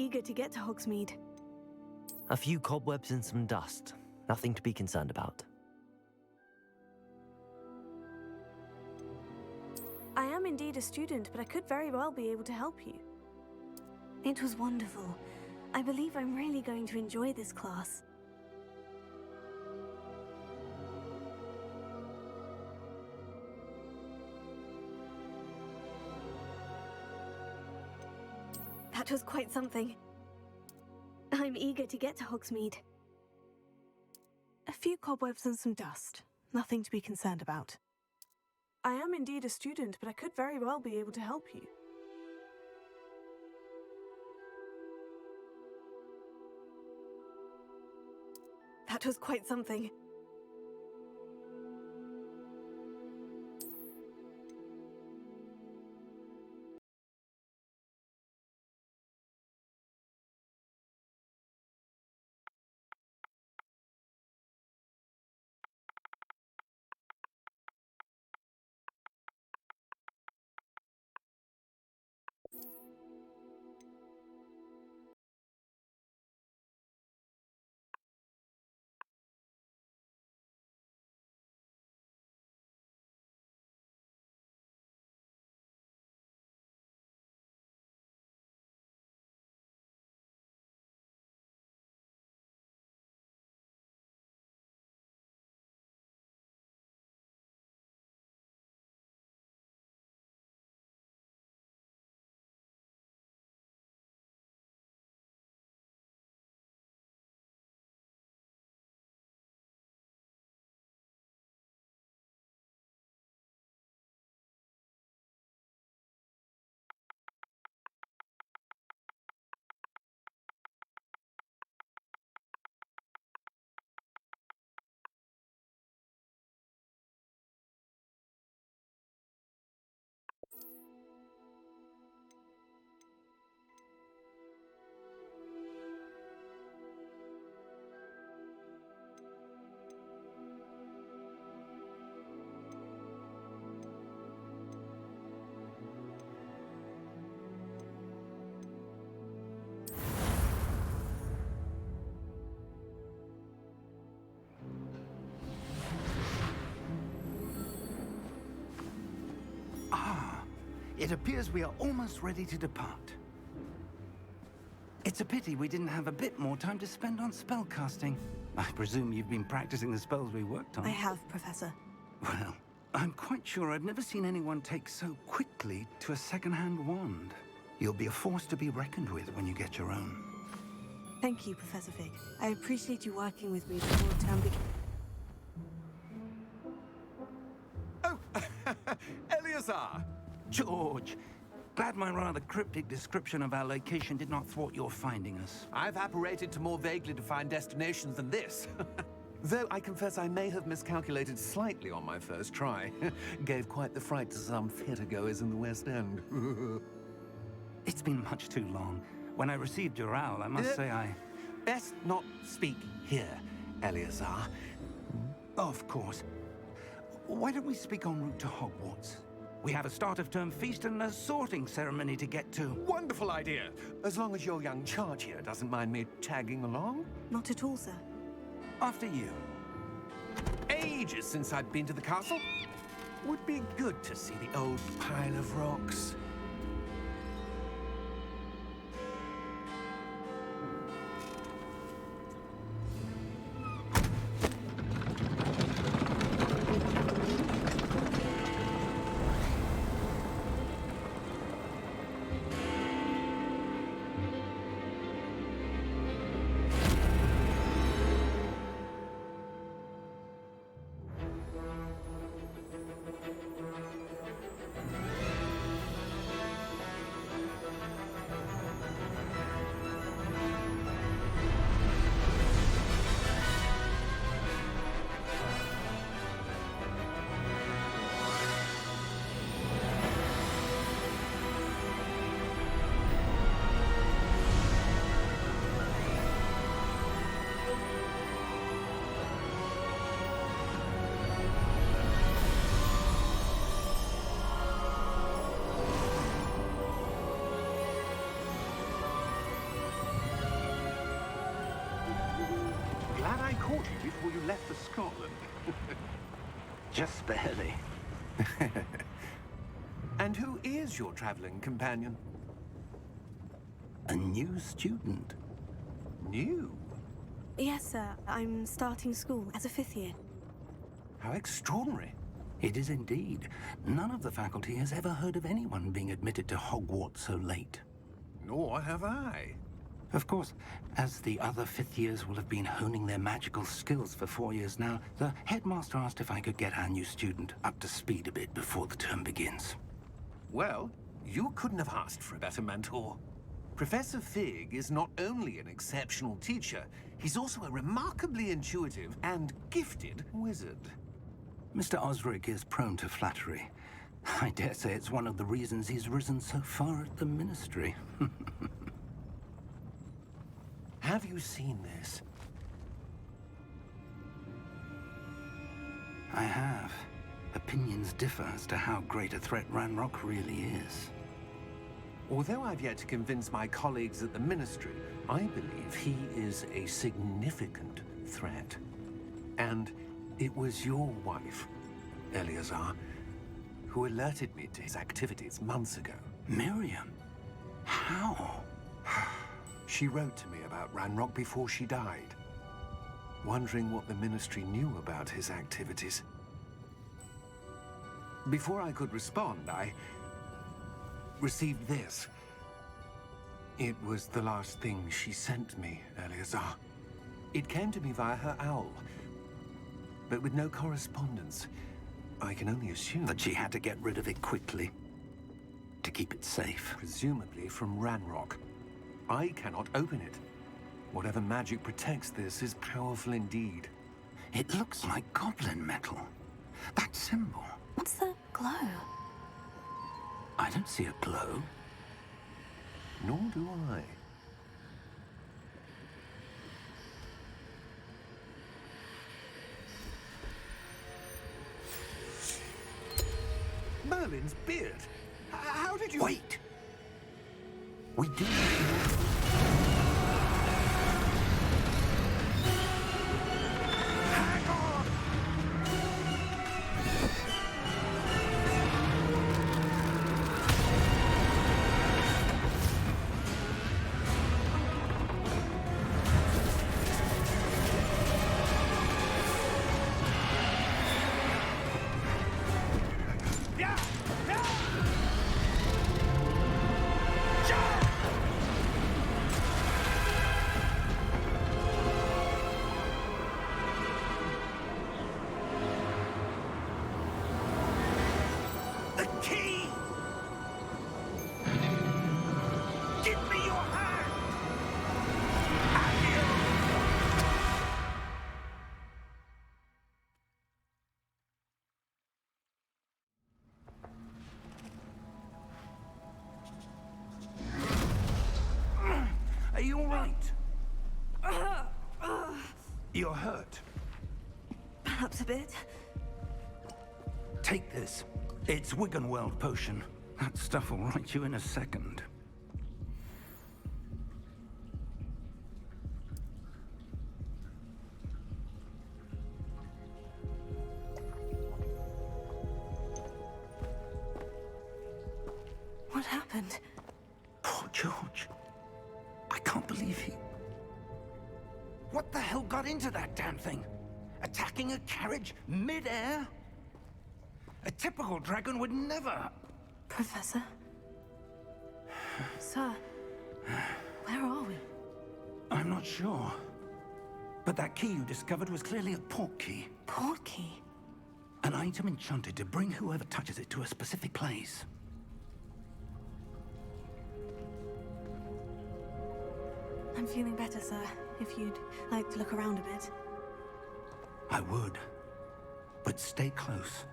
eager to get to Hogsmeade. A few cobwebs and some dust. Nothing to be concerned about. I am indeed a student, but I could very well be able to help you. It was wonderful. I believe I'm really going to enjoy this class. That was quite something. I'm eager to get to Hogsmeade. A few cobwebs and some dust. Nothing to be concerned about. I am indeed a student, but I could very well be able to help you. That was quite something. It appears we are almost ready to depart. It's a pity we didn't have a bit more time to spend on spellcasting. I presume you've been practicing the spells we worked on. I have, Professor. Well, I'm quite sure I've never seen anyone take so quickly to a second-hand wand. You'll be a force to be reckoned with when you get your own. Thank you, Professor Fig. I appreciate you working with me before term begins. Oh, Eleazar! George, glad my rather cryptic description of our location did not thwart your finding us. I've apparated to more vaguely defined destinations than this. Though I confess I may have miscalculated slightly on my first try. Gave quite the fright to some theatergoers in the West End. It's been much too long. When I received your owl, I must say I... Best not speak here, Eleazar. Of course. Why don't we speak en route to Hogwarts? We have a start-of-term feast and a sorting ceremony to get to. Wonderful idea! As long as your young charge here doesn't mind me tagging along. Not at all, sir. After you. Ages since I'd been to the castle. Would be good to see the old pile of rocks. left for Scotland. Just barely. And who is your traveling companion? A new student. New? Yes, sir. I'm starting school as a 5th year. How extraordinary. It is indeed. None of the faculty has ever heard of anyone being admitted to Hogwarts so late. Nor have I. Of course, as the other 5th years will have been honing their magical skills for 4 years now, the headmaster asked if I could get our new student up to speed a bit before the term begins. Well, you couldn't have asked for a better mentor. Professor Fig is not only an exceptional teacher, he's also a remarkably intuitive and gifted wizard. Mr. Osric is prone to flattery. I dare say it's one of the reasons he's risen so far at the Ministry. Have you seen this? I have. Opinions differ as to how great a threat Ranrock really is. Although I've yet to convince my colleagues at the Ministry, I believe he is a significant threat. And it was your wife, Eleazar, who alerted me to his activities months ago. Miriam? How? She wrote to me about Ranrock before she died, wondering what the Ministry knew about his activities. Before I could respond, I received this. It was the last thing she sent me, Eleazar. It came to me via her owl, but with no correspondence. I can only assume That she had to get rid of it quickly to keep it safe. presumably from Ranrock. I cannot open it. Whatever magic protects this is powerful indeed. It looks like goblin metal. That symbol. What's the glow? I don't see a glow. Nor do I. Merlin's beard. How did you... Wait! We do. Hang on! Yeah! Yeah! The key! Give me your hand! Are you all right? You're hurt. Perhaps a bit. Take this. It's Wiggenweld potion. That stuff will right you in a second. What happened? Poor George. I can't believe he... What the hell got into that damn thing? Attacking a carriage mid-air? A typical dragon would never... Professor? Sir, where are we? I'm not sure. But that key you discovered was clearly a port key. Port key? An item enchanted to bring whoever touches it to a specific place. I'm feeling better, sir. If you'd like to look around a bit. I would. But stay close.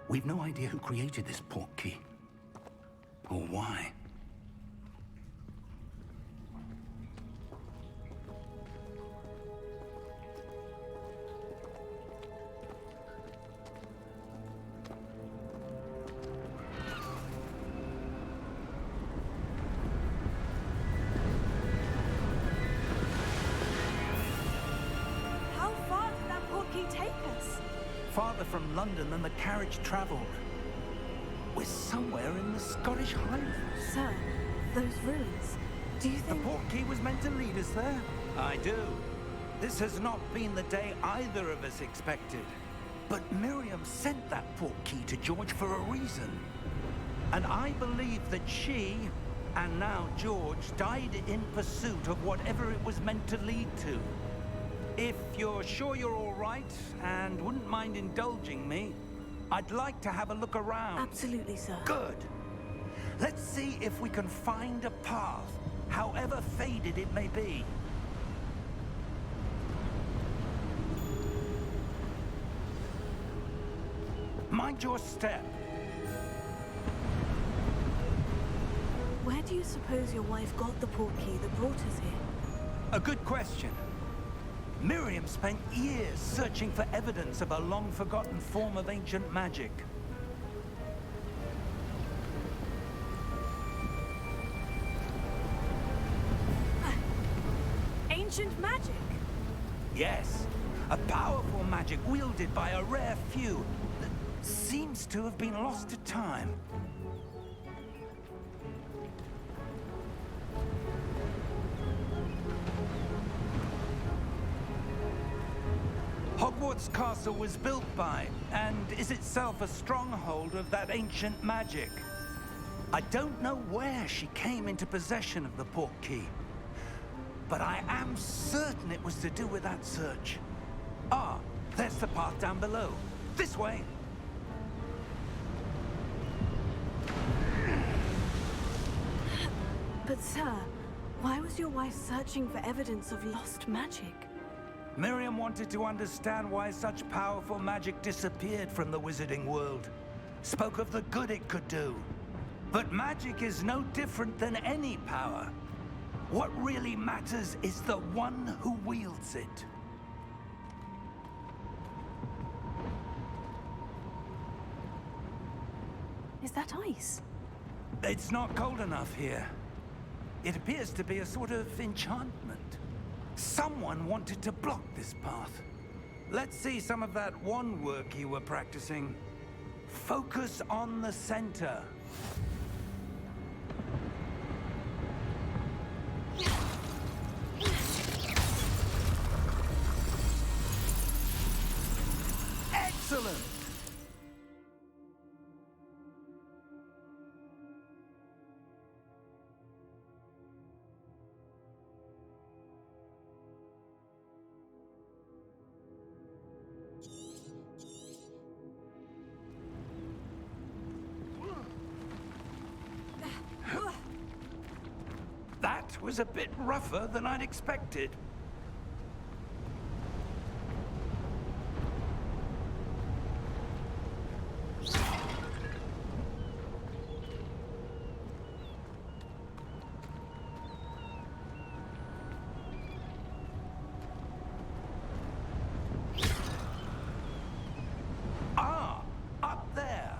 We've no idea who created this port key. Or why. How far did that port key from London than the carriage travelled. We're somewhere in the Scottish Highlands. Sir, those ruins. Do you The think... portkey was meant to lead us there? I do. This has not been the day either of us expected. But Miriam sent that portkey to George for a reason. And I believe that she, and now George, died in pursuit of whatever it was meant to lead to. If you're sure you're all right, and wouldn't mind indulging me, I'd like to have a look around. Absolutely, sir. Good. Let's see if we can find a path, however faded it may be. Mind your step. Where do you suppose your wife got the portkey that brought us here? A good question. Miriam spent years searching for evidence of a long-forgotten form of ancient magic. Ancient magic? Yes, a powerful magic wielded by a rare few that seems to have been lost to time. Hogwarts Castle was built by, and is itself a stronghold of that ancient magic. I don't know where she came into possession of the portkey, but I am certain it was to do with that search. Ah, there's the path down below. This way. But sir, why was your wife searching for evidence of lost magic? Miriam wanted to understand why such powerful magic disappeared from the wizarding world. Spoke of the good it could do. But magic is no different than any power. What really matters is the one who wields it. Is that ice? It's not cold enough here. It appears to be a sort of enchantment. Someone wanted to block this path. Let's see some of that wand work you were practicing. Focus on the center. Excellent! That was a bit rougher than I'd expected. Ah, up there.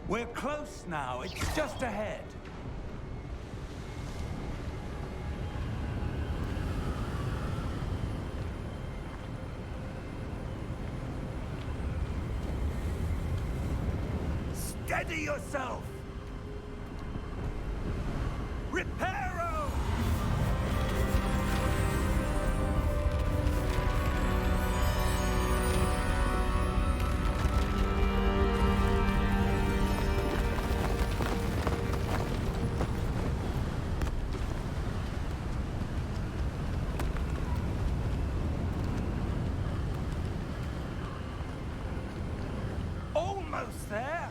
We're close now. It's just ahead. Steady yourself! Reparo! Almost there!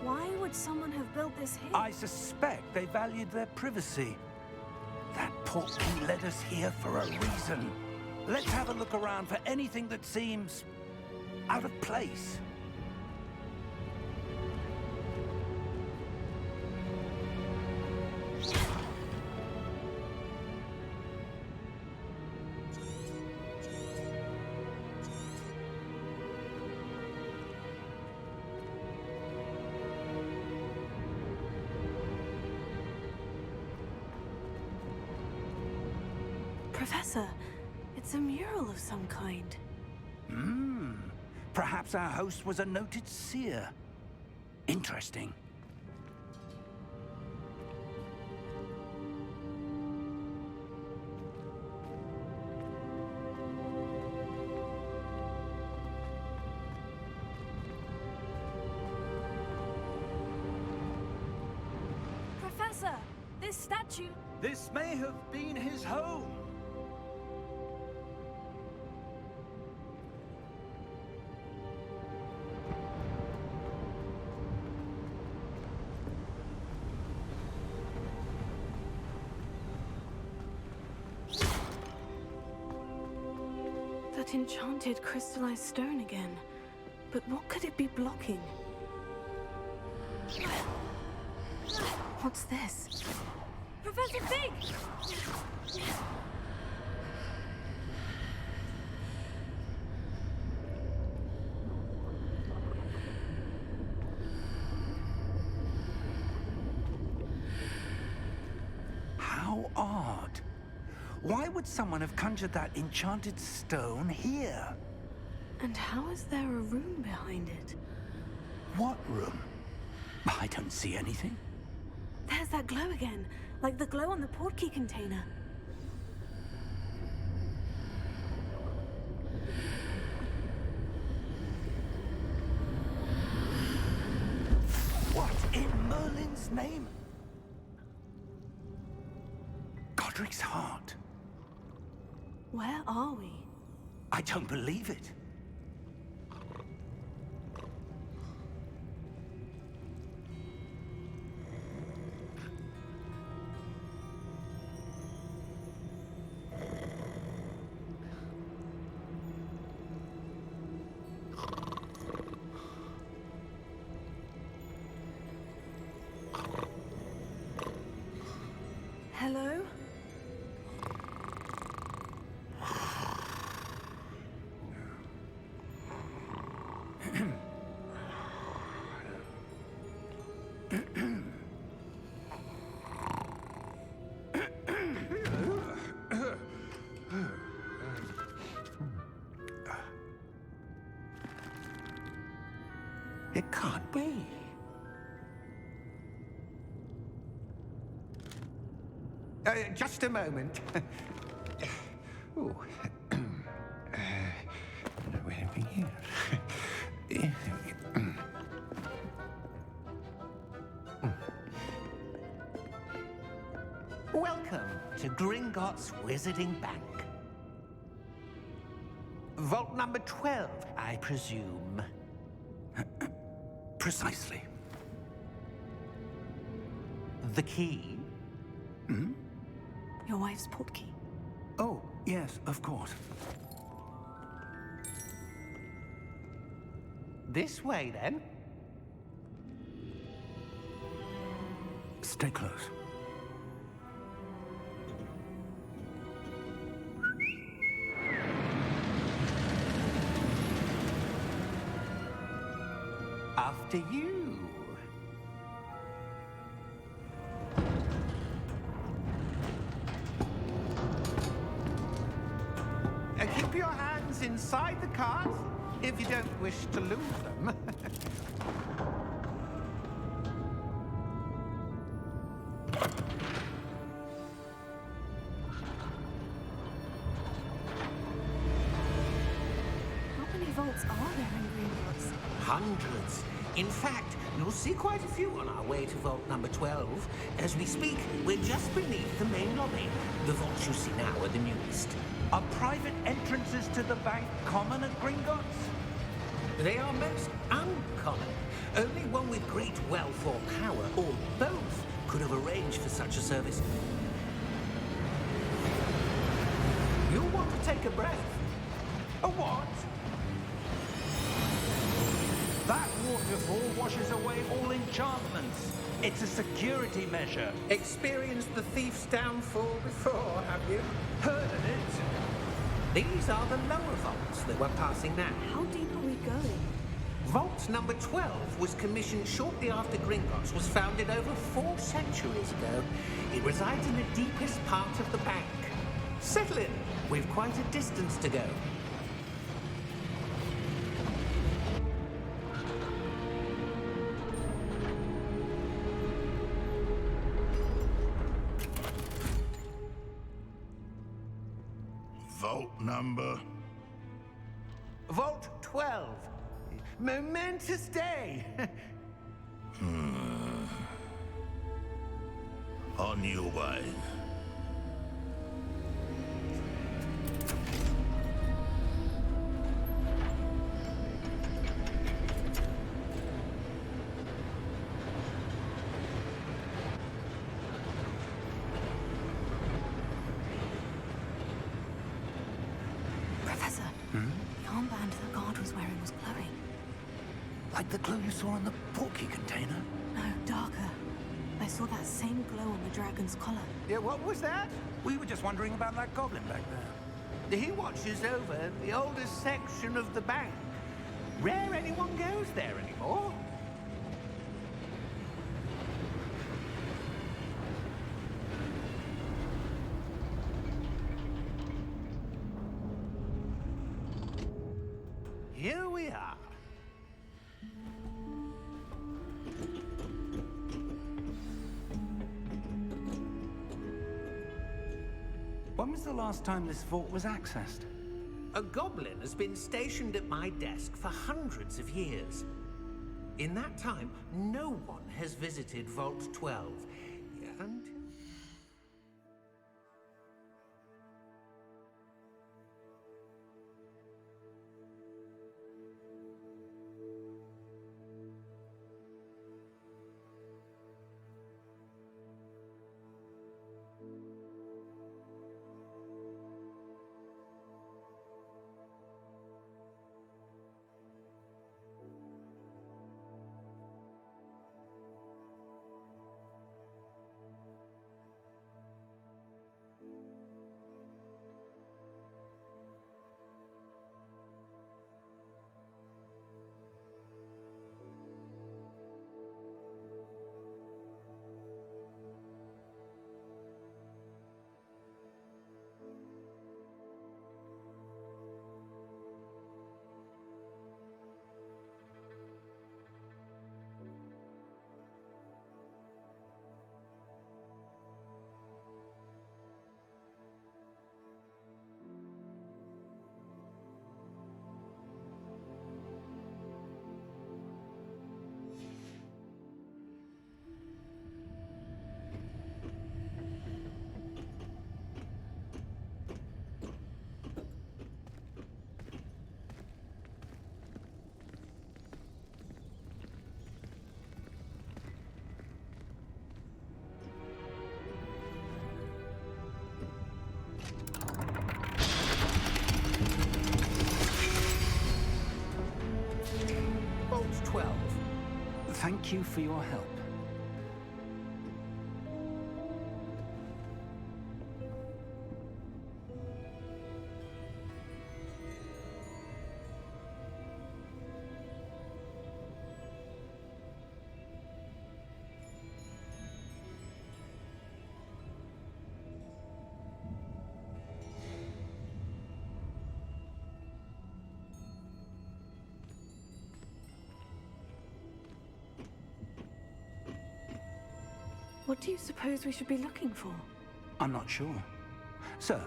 Why would someone have built this here? I suspect they valued their privacy. That portkey led us here for a reason. Let's have a look around for anything that seems out of place. Professor, it's a mural of some kind. Perhaps our host was a noted seer. Interesting. Professor, this statue... This may have been his home. That enchanted crystallized stone again. But what could it be blocking? What's this? Professor Fig! How odd. Why would someone have conjured that enchanted stone here? And how is there a room behind it? What room? I don't see anything. There's that glow again, like the glow on the portkey container. What in Merlin's name? Godric's heart. Where are we? I don't believe it. Hello? It can't be. Just a moment. Oh. Where are we here? Welcome to Gringotts Wizarding Bank. Vault number 12, I presume. Precisely. The key? Your wife's portkey. Oh, yes, of course. This way, then. Stay close. After you. Keep your hands inside the cart if you don't wish to lose them. How many vaults are there in Gringotts? Hundreds. In fact, You'll see quite a few on our way to vault number 12. As we speak, we're just beneath the main lobby. The vaults you see now are the newest. Are private entrances to the bank common at Gringotts? They are most uncommon. Only one with great wealth or power, or both, could have arranged for such a service. You'll want to take a breath. A what? That waterfall washes away all enchantments. It's a security measure. Experienced the thief's downfall before, have you? Heard of it? These are the lower vaults that we're passing now. How deep are we going? Vault number 12 was commissioned shortly after Gringotts was founded over 4 centuries ago. It resides in the deepest part of the bank. Settle in. We've quite a distance to go. Vault number? Vault 12. Momentous day. On your way. Professor, the armband the guard was wearing was glowing. Like the glow you saw on the porky container? No, darker. I saw that same glow on the dragon's collar. Yeah, what was that? We were just wondering about that goblin back there. He watches over the oldest section of the bank. Rare anyone goes there anymore. Here we are. When was the last time this vault was accessed? A goblin has been stationed at my desk for hundreds of years. In that time, no one has visited Vault 12. And Vault 12. Thank you for your help. What do you suppose we should be looking for? I'm not sure. Sir,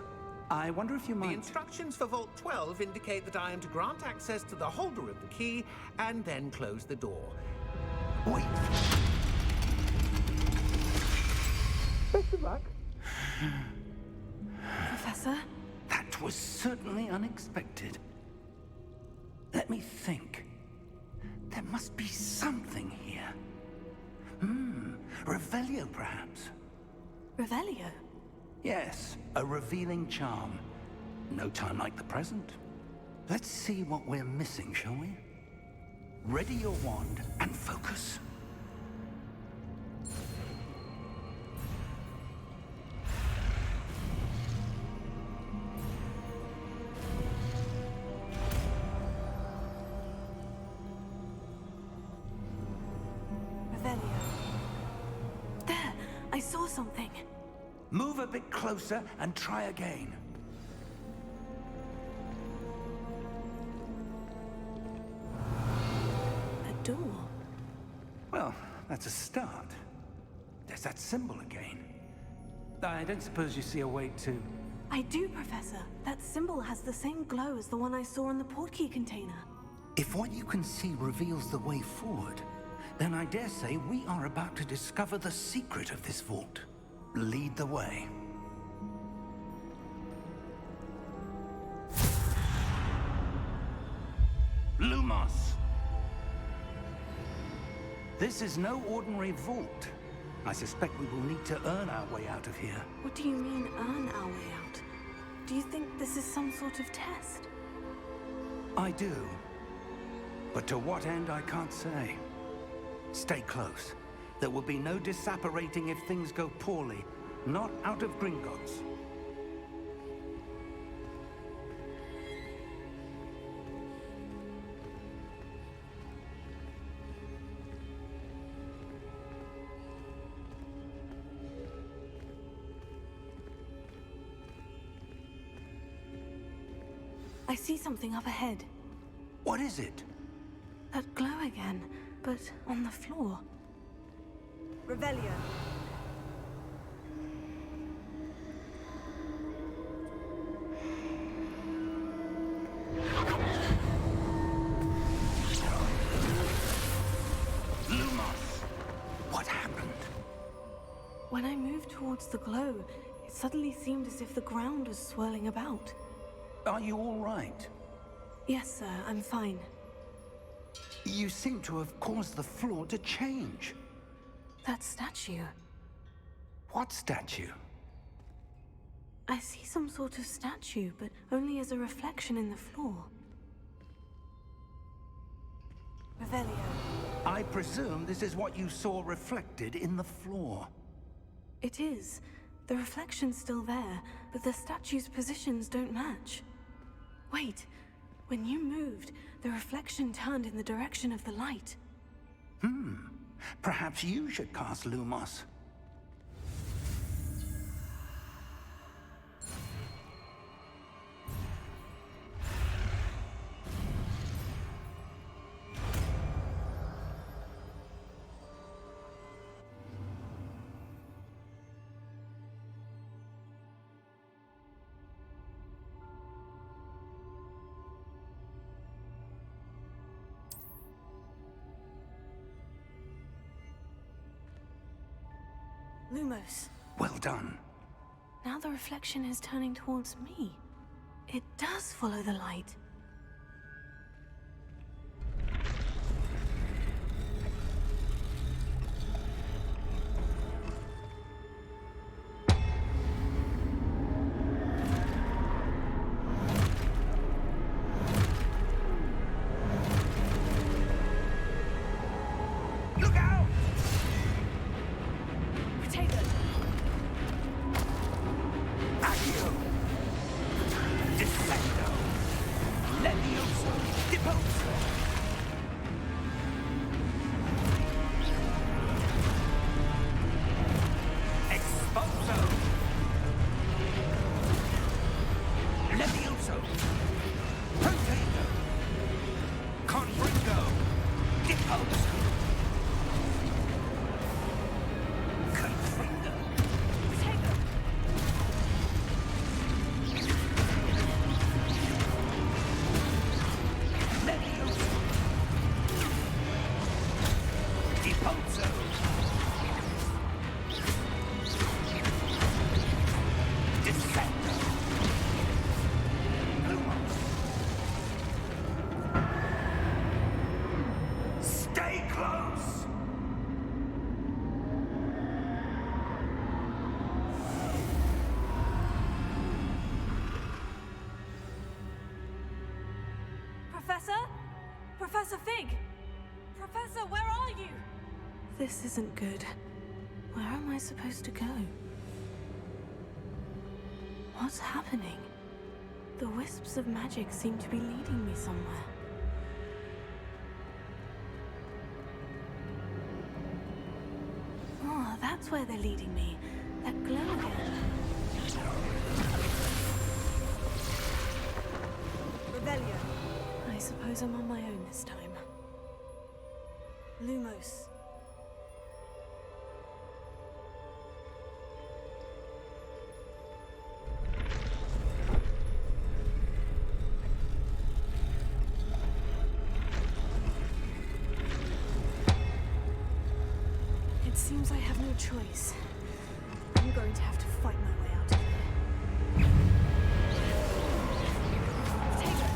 I wonder if you The might... instructions for Vault 12 indicate that I am to grant access to the holder of the key and then close the door. Wait. Best of luck. Professor? That was certainly unexpected. Let me think. There must be something here. Revelio, perhaps. Revelio? Yes, a revealing charm. No time like the present. Let's see what we're missing, shall we? Ready your wand and focus. Revelio. There! I saw something. Move a bit closer and try again. A door. Well, that's a start. There's that symbol again. I don't suppose you see a way to... I do, Professor. That symbol has the same glow as the one I saw in the portkey container. If what you can see reveals the way forward, then I dare say we are about to discover the secret of this vault. Lead the way. Lumos! This is no ordinary vault. I suspect we will need to earn our way out of here. What do you mean, earn our way out? Do you think this is some sort of test? I do. But to what end, I can't say. Stay close. There will be no disapparating if things go poorly. Not out of Gringotts. I see something up ahead. What is it? That glow again, but on the floor. Revelio. Lumos! What happened? When I moved towards the glow, it suddenly seemed as if the ground was swirling about. Are you all right? Yes, sir, I'm fine. You seem to have caused the floor to change. That statue. What statue? I see some sort of statue, but only as a reflection in the floor. Revelio. I presume this is what you saw reflected in the floor. It is. The reflection's still there, but the statue's positions don't match. Wait. When you moved, the reflection turned in the direction of the light. Perhaps you should cast Lumos. Lumos. Well done. Now the reflection is turning towards me. It does follow the light. Look out! Potato! Accio! Defendo! Professor? Professor Fig? Professor, where are you? This isn't good. Where am I supposed to go? What's happening? The wisps of magic seem to be leading me somewhere. Oh, that's where they're leading me. That glow again. Revelio. I suppose I'm on my own this time. Lumos. It seems I have no choice. I'm going to have to fight my way out of here. Take it.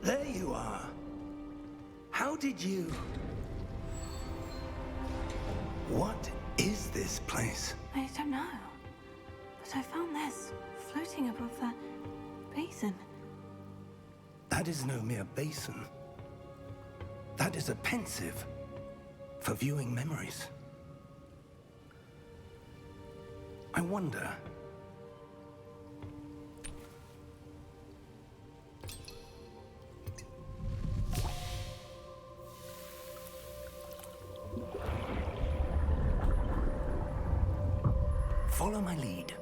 There you are. How did you... What is this place? I don't know. But I found this floating above that basin. That is no mere basin. That is a pensive for viewing memories. I wonder... Follow my lead.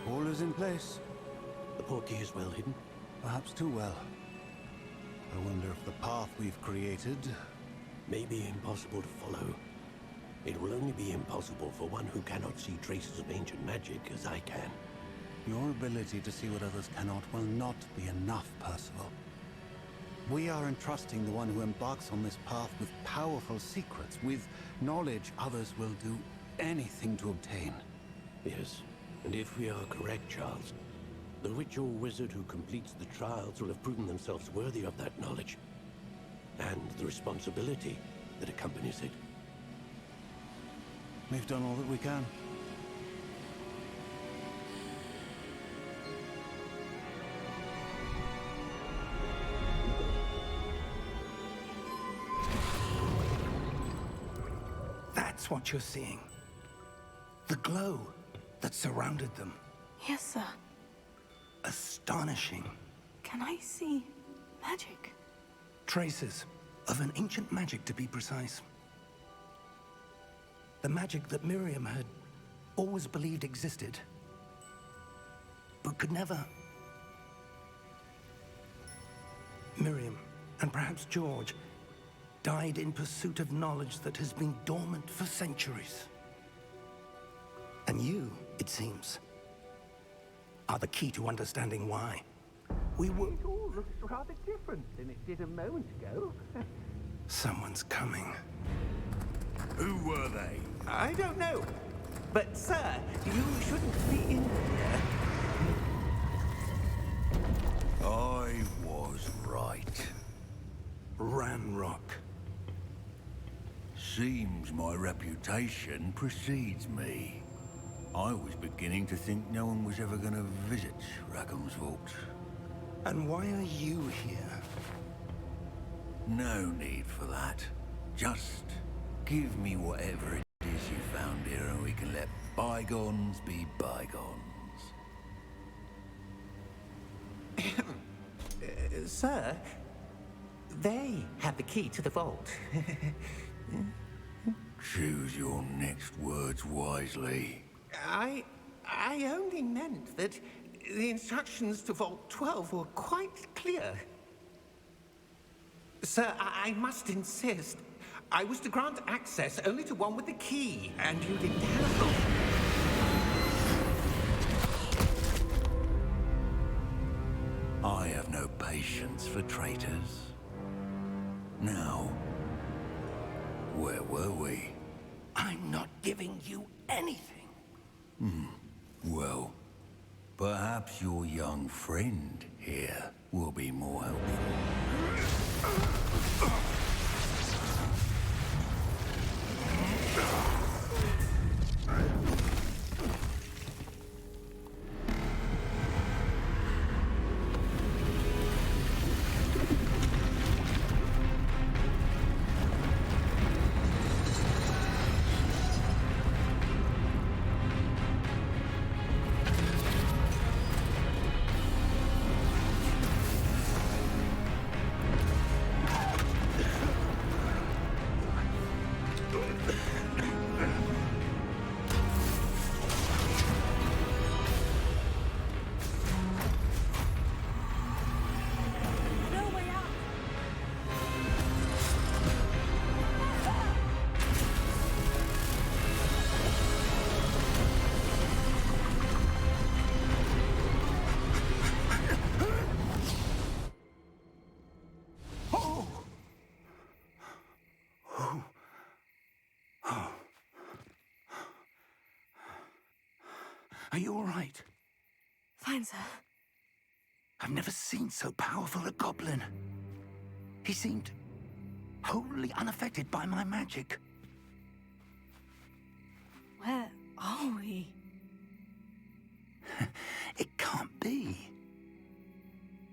All is in place. The portkey is well hidden. Perhaps too well. I wonder if the path we've created... May be impossible to follow. It will only be impossible for one who cannot see traces of ancient magic as I can. Your ability to see what others cannot will not be enough, Percival. We are entrusting the one who embarks on this path with powerful secrets, with knowledge others will do anything to obtain. Yes, and if we are correct, Charles, the witch or wizard who completes the trials will have proven themselves worthy of that knowledge, and the responsibility that accompanies it. We've done all that we can. That's what you're seeing. The glow that surrounded them. Yes, sir. Astonishing. Can I see magic? Traces of an ancient magic, to be precise. The magic that Miriam had always believed existed, but could never. Miriam, and perhaps George, died in pursuit of knowledge that has been dormant for centuries. And you, it seems, are the key to understanding why. We were... It all looks rather different than it did a moment ago. Someone's coming. Who were they? I don't know. But, sir, you shouldn't be in here. I was right. Ranrock. Seems my reputation precedes me. I was beginning to think no one was ever going to visit Rackham's vault. And why are you here? No need for that. Just give me whatever it is you found here and we can let bygones be bygones. Sir, they have the key to the vault. Choose your next words wisely. I only meant that the instructions to Vault 12 were quite clear. Sir, I must insist. I was to grant access only to one with the key, and you didn't have them. I have no patience for traitors. Now, where were we? I'm not giving you anything. Well, perhaps your young friend here will be more helpful. No way out! Are you all right? Fine, sir. I've never seen so powerful a goblin. He seemed wholly unaffected by my magic. Where are we? It can't be.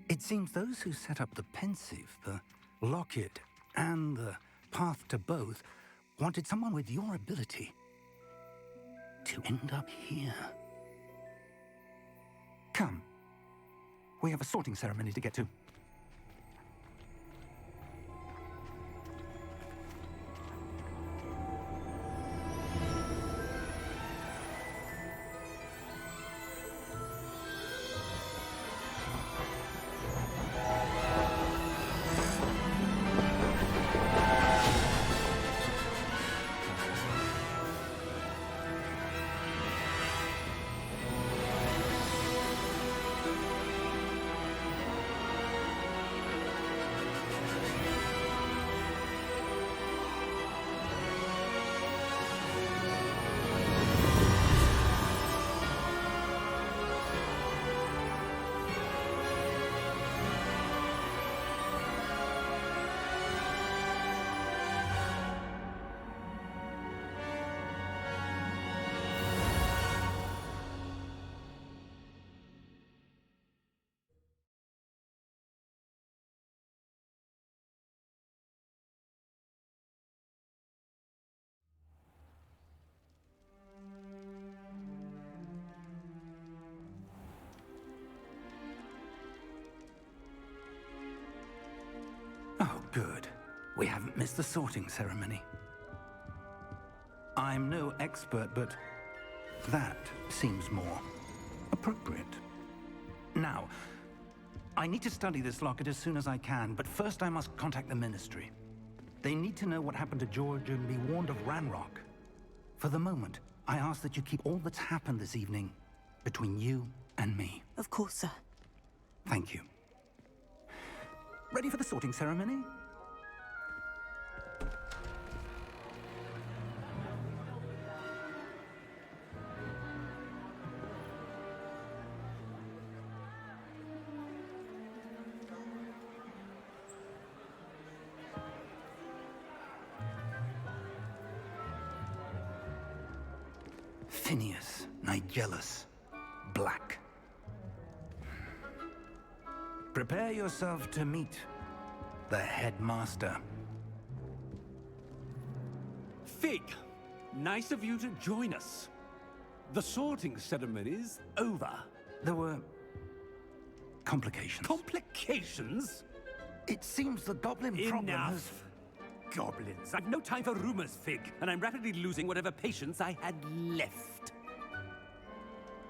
It seems those who set up the pensive, the locket, and the path to both wanted someone with your ability to end up here. Come. We have a sorting ceremony to get to. Oh, good. We haven't missed the sorting ceremony. I'm no expert, but that seems more appropriate. Now, I need to study this locket as soon as I can, but first I must contact the Ministry. They need to know what happened to George and be warned of Ranrock. For the moment, I ask that you keep all that's happened this evening between you and me. Of course, sir. Thank you. Ready for the sorting ceremony? Phineas, Nigellus, Black. Prepare yourself to meet the headmaster. Fig, nice of you to join us. The sorting ceremony's over. There were complications. Complications? It seems the goblin problem has... Enough. Goblins. I've no time for rumors, Fig, and I'm rapidly losing whatever patience I had left.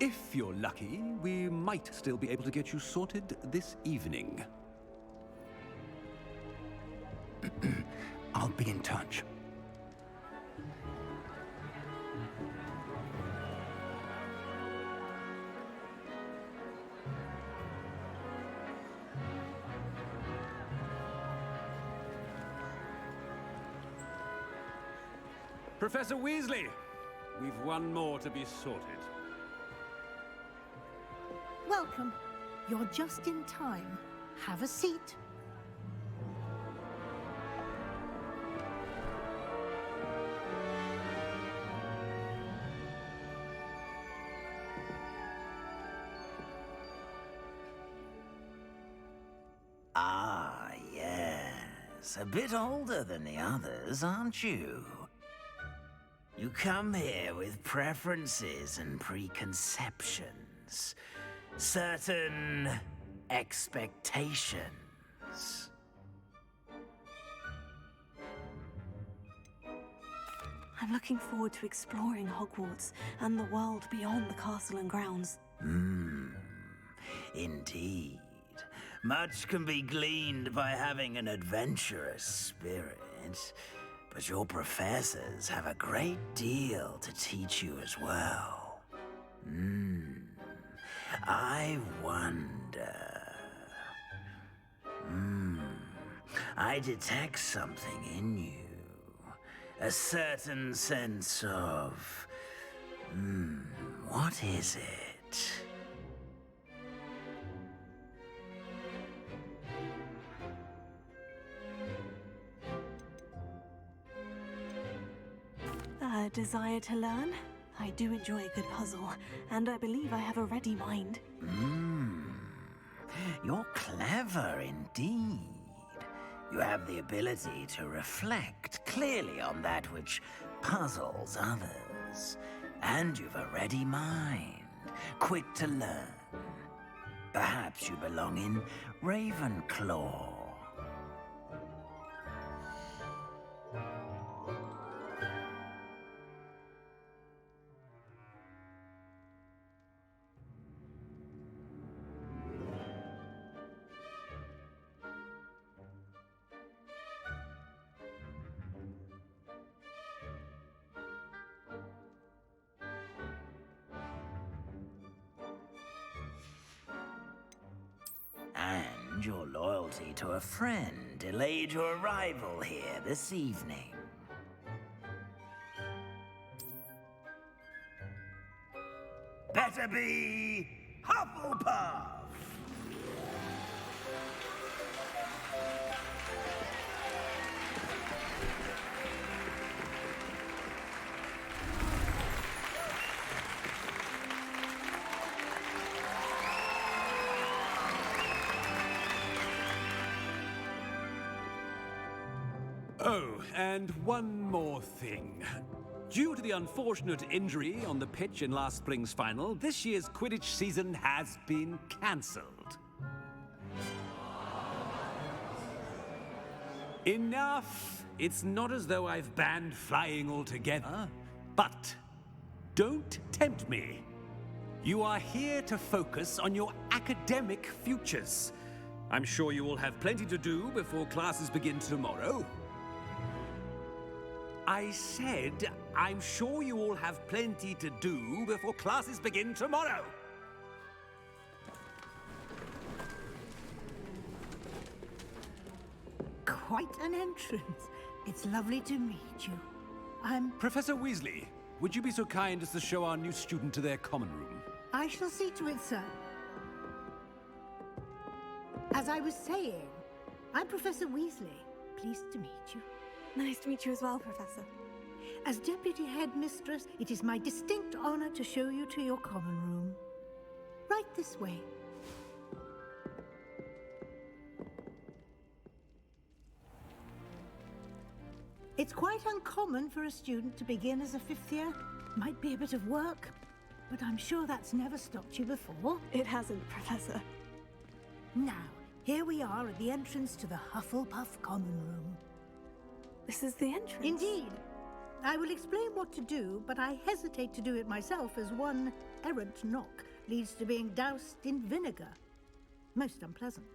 If you're lucky, we might still be able to get you sorted this evening. I'll be in touch. Professor Weasley, we've one more to be sorted. Welcome. You're just in time. Have a seat. Ah, yes. A bit older than the others, aren't you? You come here with preferences and preconceptions. Certain expectations. I'm looking forward to exploring Hogwarts and the world beyond the castle and grounds. Indeed. Much can be gleaned by having an adventurous spirit, but your professors have a great deal to teach you as well. I wonder... I detect something in you. A certain sense of... what is it? A desire to learn? I do enjoy a good puzzle, and I believe I have a ready mind. You're clever indeed. You have the ability to reflect clearly on that which puzzles others. And you've a ready mind, quick to learn. Perhaps you belong in Ravenclaw. And your loyalty to a friend delayed your arrival here this evening. Better be Hufflepuff! Oh, and one more thing. Due to the unfortunate injury on the pitch in last spring's final, this year's Quidditch season has been cancelled. Enough! It's not as though I've banned flying altogether. But don't tempt me. You are here to focus on your academic futures. I'm sure you will have plenty to do before classes begin tomorrow. I said, I'm sure you all have plenty to do before classes begin tomorrow. Quite an entrance. It's lovely to meet you. I'm... Professor Weasley, would you be so kind as to show our new student to their common room? I shall see to it, sir. As I was saying, I'm Professor Weasley. Pleased to meet you. Nice to meet you as well, Professor. As Deputy Headmistress, it is my distinct honor to show you to your common room. Right this way. It's quite uncommon for a student to begin as a fifth year. Might be a bit of work, but I'm sure that's never stopped you before. It hasn't, Professor. Now, here we are at the entrance to the Hufflepuff common room. This is the entrance? Indeed. I will explain what to do, but I hesitate to do it myself as one errant knock leads to being doused in vinegar. Most unpleasant.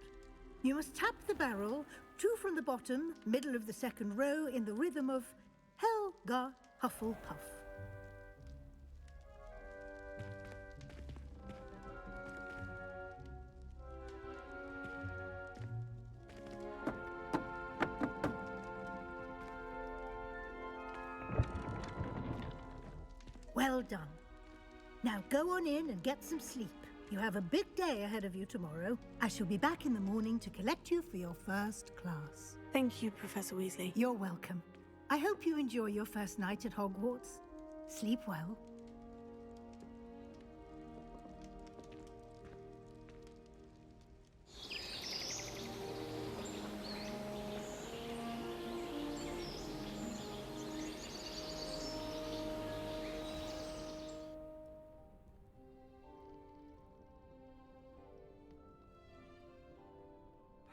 You must tap the barrel, 2 from the bottom, middle of the second row, in the rhythm of Helga Hufflepuff. Well done. Now go on in and get some sleep. You have a big day ahead of you tomorrow. I shall be back in the morning to collect you for your first class. Thank you, Professor Weasley. You're welcome. I hope you enjoy your first night at Hogwarts. Sleep well.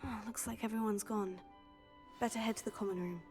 Oh, looks like everyone's gone. Better head to the common room.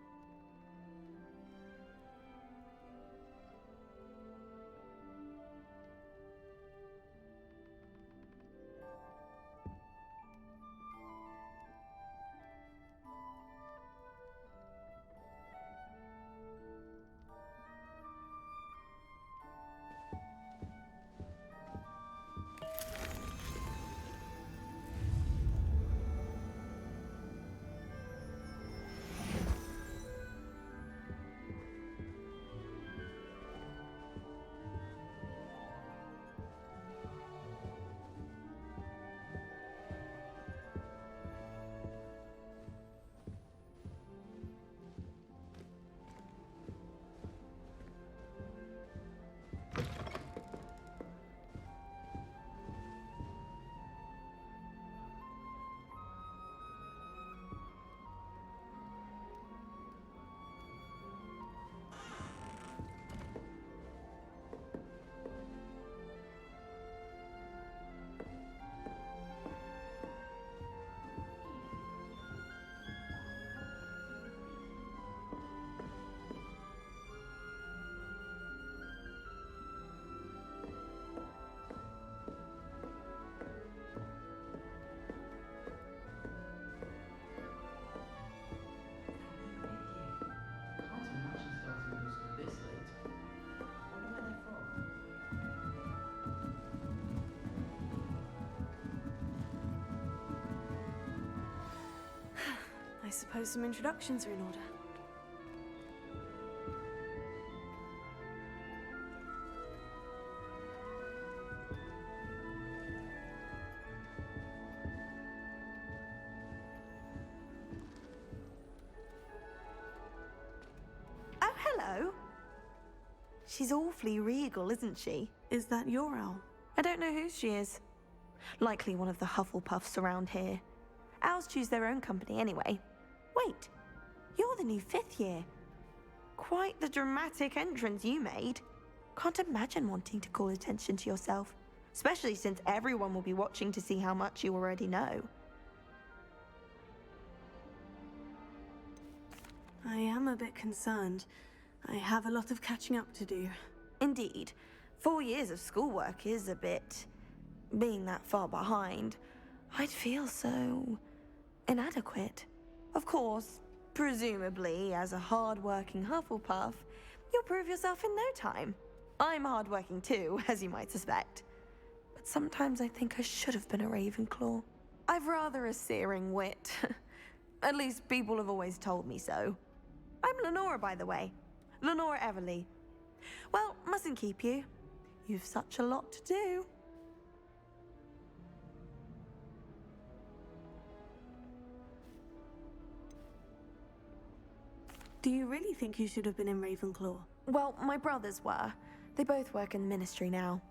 I suppose some introductions are in order. Oh, hello. She's awfully regal, isn't she? Is that your owl? I don't know who she is. Likely one of the Hufflepuffs around here. Owls choose their own company anyway. Wait, you're the new fifth year. Quite the dramatic entrance you made. Can't imagine wanting to call attention to yourself, especially since everyone will be watching to see how much you already know. am a bit concerned. I have a lot of catching up to do. Indeed. 4 years of schoolwork is a bit... Being that far behind, I'd feel so... inadequate. Of course, presumably, as a hard-working Hufflepuff, you'll prove yourself in no time. I'm hard-working too, as you might suspect. But sometimes I think I should have been a Ravenclaw. I've rather a searing wit. At least people have always told me so. I'm Lenora, by the way. Lenora Everly. Well, mustn't keep you. You've such a lot to do. Do you really think you should have been in Ravenclaw? Well, my brothers were. They both work in the Ministry now.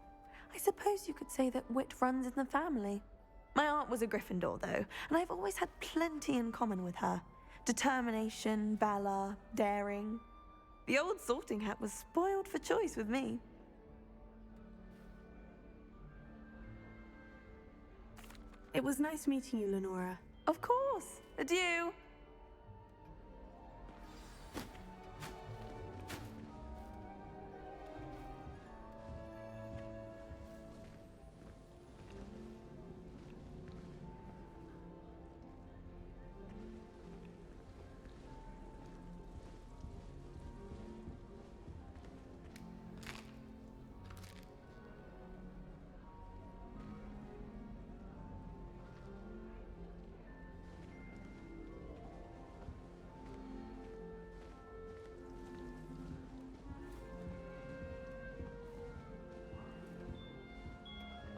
I suppose you could say that wit runs in the family. My aunt was a Gryffindor, though, and I've always had plenty in common with her. Determination, valor, daring. The old sorting hat was spoiled for choice with me. It was nice meeting you, Lenora. Of course. Adieu.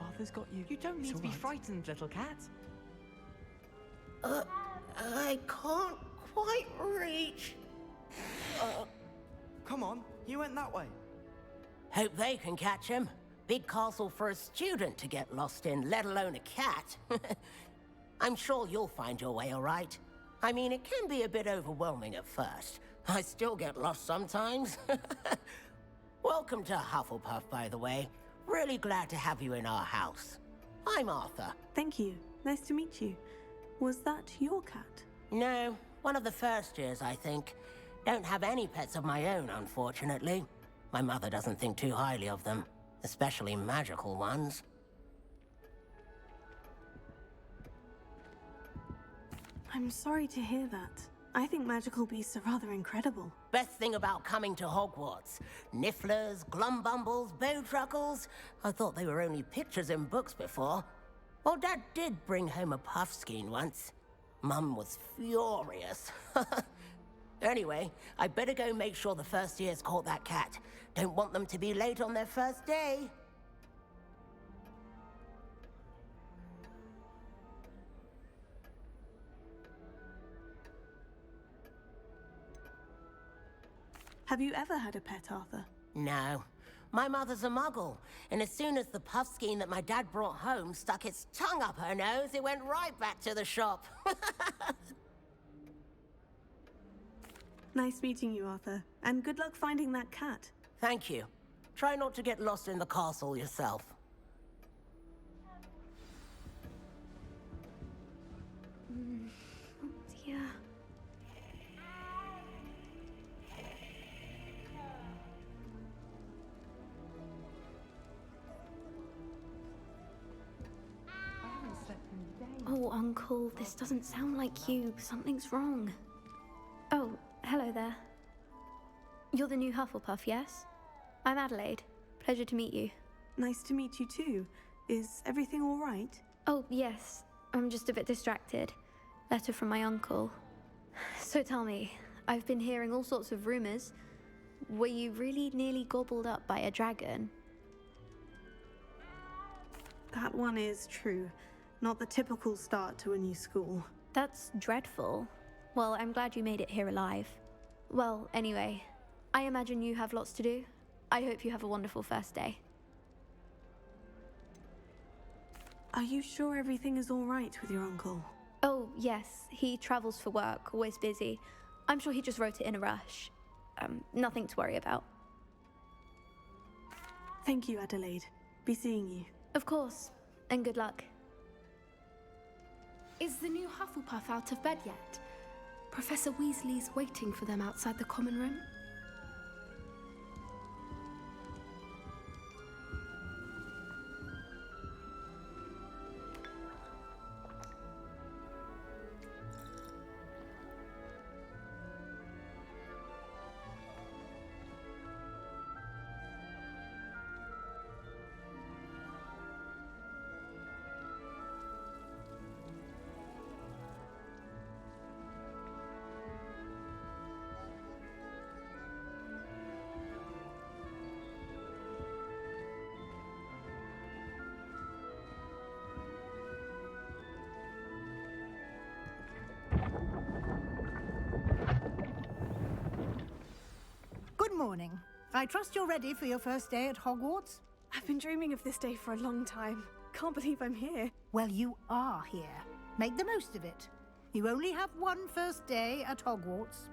Arthur's got you. You don't need to be frightened, little cat. I can't quite reach. Come on, he went that way. Hope they can catch him. Big castle for a student to get lost in, let alone a cat. I'm sure you'll find your way all right. I mean, it can be a bit overwhelming at first. I still get lost sometimes. Welcome to Hufflepuff, by the way. Really glad to have you in our house. I'm Arthur. Thank you. Nice to meet you. Was that your cat? No, one of the first years, I think. Don't have any pets of my own, unfortunately. My mother doesn't think too highly of them, especially magical ones. I'm sorry to hear that. I think magical beasts are rather incredible. Best thing about coming to Hogwarts. Nifflers, glumbumbles, bowtruckles. I thought they were only pictures in books before. Well, Dad did bring home a puffskein once. Mum was furious. Anyway, I better go make sure the first years caught that cat. Don't want them to be late on their first day. Have you ever had a pet, Arthur? No. My mother's a muggle, and as soon as the puffskein that my dad brought home stuck its tongue up her nose, it went right back to the shop. Nice meeting you, Arthur. And good luck finding that cat. Thank you. Try not to get lost in the castle yourself. Yeah. Oh, Uncle, this doesn't sound like you. Something's wrong. Oh, hello there. You're the new Hufflepuff, yes? I'm Adelaide. Pleasure to meet you. Nice to meet you too. Is everything all right? Oh, yes. I'm just a bit distracted. Letter from my uncle. So tell me, I've been hearing all sorts of rumors. Were you really nearly gobbled up by a dragon? That one is true. Not the typical start to a new school. That's dreadful. Well, I'm glad you made it here alive. Well, anyway, I imagine you have lots to do. I hope you have a wonderful first day. Are you sure everything is all right with your uncle? Oh, yes. He travels for work, always busy. I'm sure he just wrote it in a rush. Nothing to worry about. Thank you, Adelaide. Be seeing you. Of course. And good luck. Is the new Hufflepuff out of bed yet? Professor Weasley's waiting for them outside the common room. Good morning. I trust you're ready for your first day at Hogwarts? I've been dreaming of this day for a long time. Can't believe I'm here. Well, you are here. Make the most of it. You only have one first day at Hogwarts.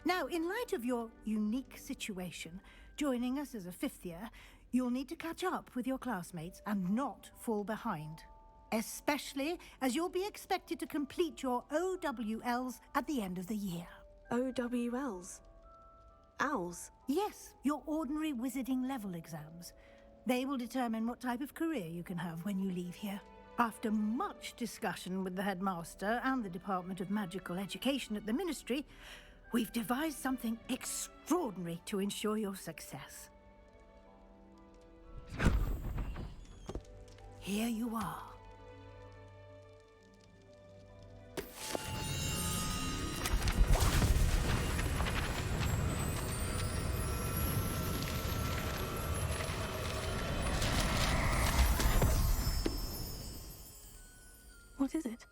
Now, in light of your unique situation, joining us as a fifth year, you'll need to catch up with your classmates and not fall behind. Especially as you'll be expected to complete your OWLs at the end of the year. OWLs? Owls? Yes, your ordinary wizarding level exams. They will determine what type of career you can have when you leave here. After much discussion with the headmaster and the Department of Magical Education at the Ministry, we've devised something extraordinary to ensure your success. Here you are. What is it?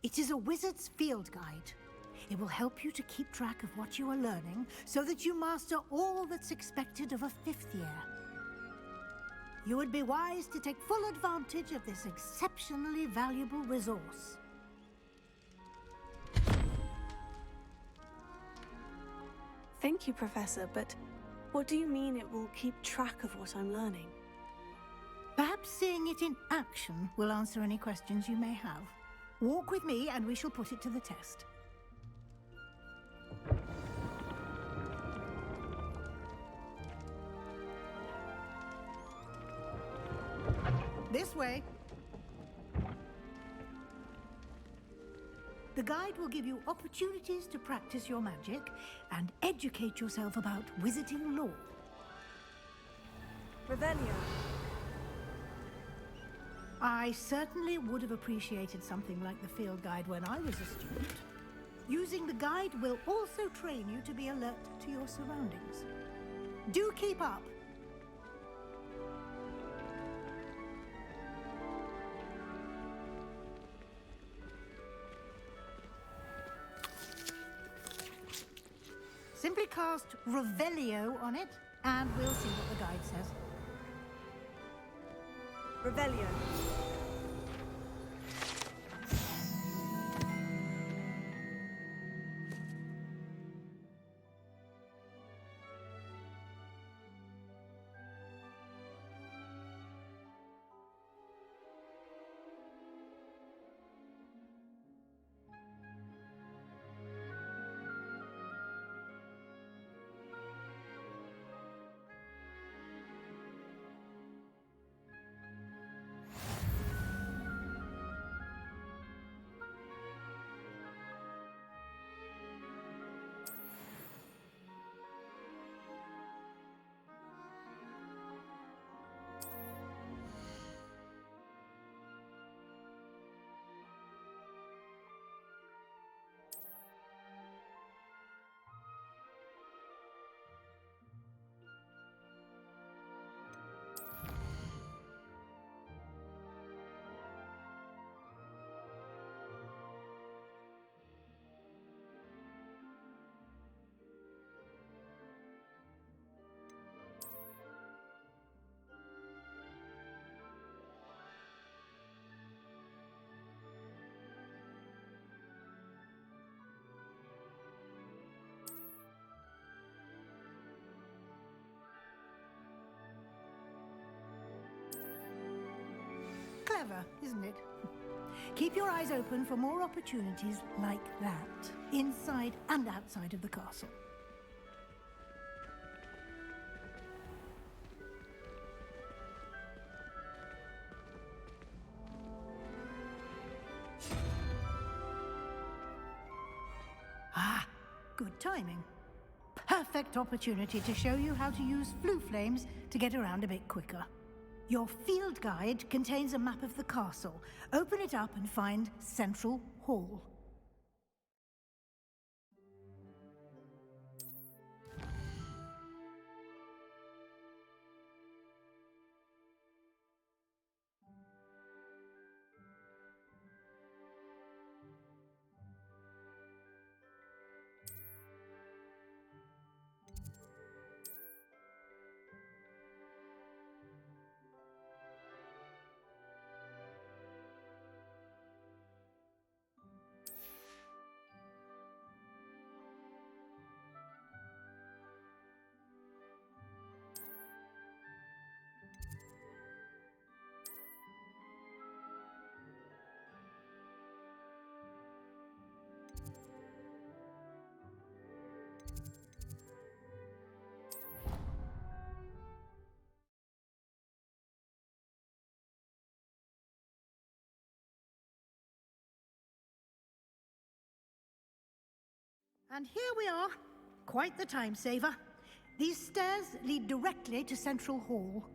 It is a wizard's field guide. It will help you to keep track of what you are learning so that you master all that's expected of a fifth year. You would be wise to take full advantage of this exceptionally valuable resource. Thank you, Professor, but what do you mean it will keep track of what I'm learning? Perhaps seeing it in action will answer any questions you may have. Walk with me and we shall put it to the test. This way. The guide will give you opportunities to practice your magic and educate yourself about wizarding lore. Revelio. I certainly would have appreciated something like the field guide when I was a student. Using the guide will also train you to be alert to your surroundings. Do keep up. Simply cast Revelio on it, and we'll see what the guide says. Revelio. Clever, isn't it? Keep your eyes open for more opportunities like that, inside and outside of the castle. Ah, good timing. Perfect opportunity to show you how to use flue flames to get around a bit quicker. Your field guide contains a map of the castle. Open it up and find Central Hall. And here we are. Quite the time saver. These stairs lead directly to Central Hall.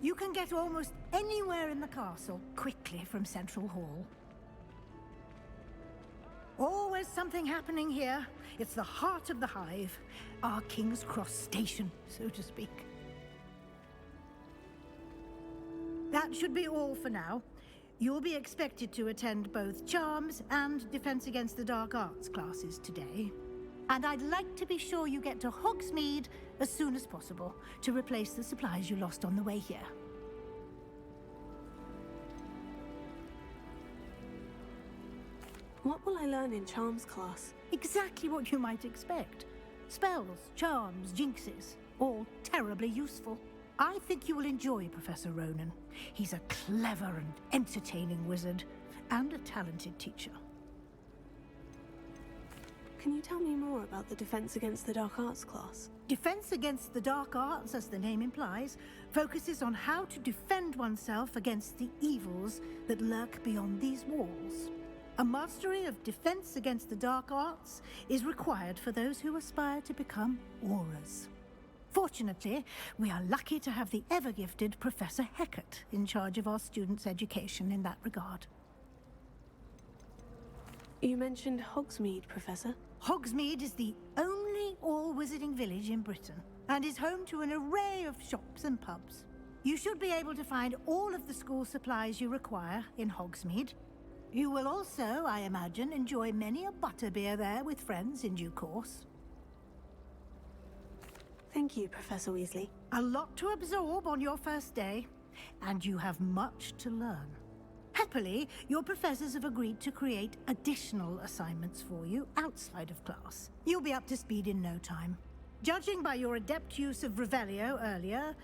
You can get almost anywhere in the castle quickly from Central Hall. Always something happening here. It's the heart of the hive, our King's Cross station, so to speak. That should be all for now. You'll be expected to attend both Charms and Defense Against the Dark Arts classes today. And I'd like to be sure you get to Hogsmeade as soon as possible to replace the supplies you lost on the way here. What will I learn in Charms class? Exactly what you might expect. Spells, charms, jinxes, all terribly useful. I think you will enjoy Professor Ronan. He's a clever and entertaining wizard, and a talented teacher. Can you tell me more about the Defense Against the Dark Arts class? Defense Against the Dark Arts, as the name implies, focuses on how to defend oneself against the evils that lurk beyond these walls. A mastery of Defense Against the Dark Arts is required for those who aspire to become Aurors. Fortunately, we are lucky to have the ever-gifted Professor Hecat in charge of our students' education in that regard. You mentioned Hogsmeade, Professor. Hogsmeade is the only all-wizarding village in Britain, and is home to an array of shops and pubs. You should be able to find all of the school supplies you require in Hogsmeade. You will also, I imagine, enjoy many a butterbeer there with friends in due course. Thank you, Professor Weasley. A lot to absorb on your first day, and you have much to learn. Happily, your professors have agreed to create additional assignments for you outside of class. You'll be up to speed in no time. Judging by your adept use of Revelio earlier,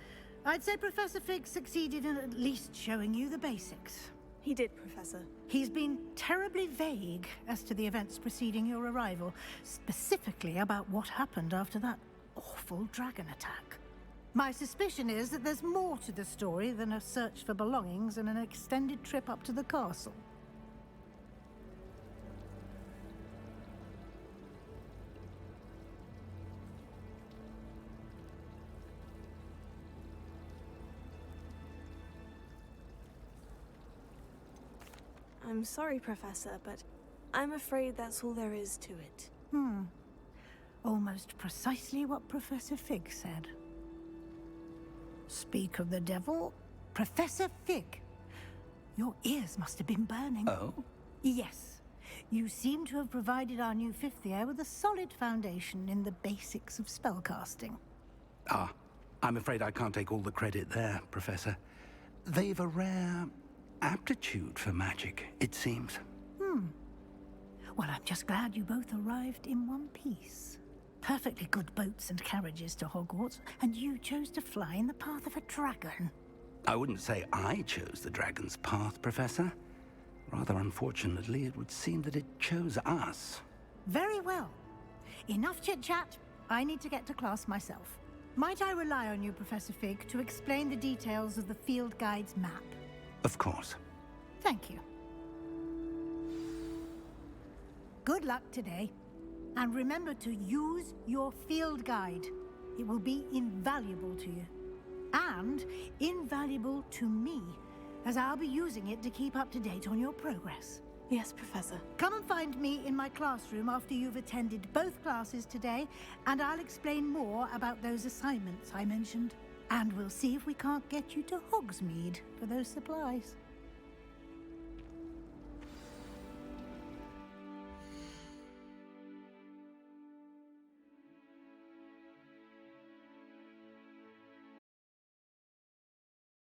I'd say Professor Fig succeeded in at least showing you the basics. He did, Professor. He's been terribly vague as to the events preceding your arrival, specifically about what happened after that awful dragon attack. My suspicion is that there's more to the story than a search for belongings and an extended trip up to the castle. I'm sorry, Professor, but I'm afraid that's all there is to it. Almost precisely what Professor Fig said. Speak of the devil, Professor Fig. Your ears must have been burning. Oh? Yes. You seem to have provided our new fifth year with a solid foundation in the basics of spellcasting. Ah, I'm afraid I can't take all the credit there, Professor. They've a rare aptitude for magic, it seems. Well, I'm just glad you both arrived in one piece. Perfectly good boats and carriages to Hogwarts, and you chose to fly in the path of a dragon. I wouldn't say I chose the dragon's path, Professor. Rather unfortunately, it would seem that it chose us. Very well. Enough chit-chat. I need to get to class myself. Might I rely on you, Professor Fig, to explain the details of the field guide's map? Of course. Thank you. Good luck today. And remember to use your field guide. It will be invaluable to you. And invaluable to me, as I'll be using it to keep up to date on your progress. Yes, Professor. Come and find me in my classroom after you've attended both classes today, and I'll explain more about those assignments I mentioned. And we'll see if we can't get you to Hogsmeade for those supplies.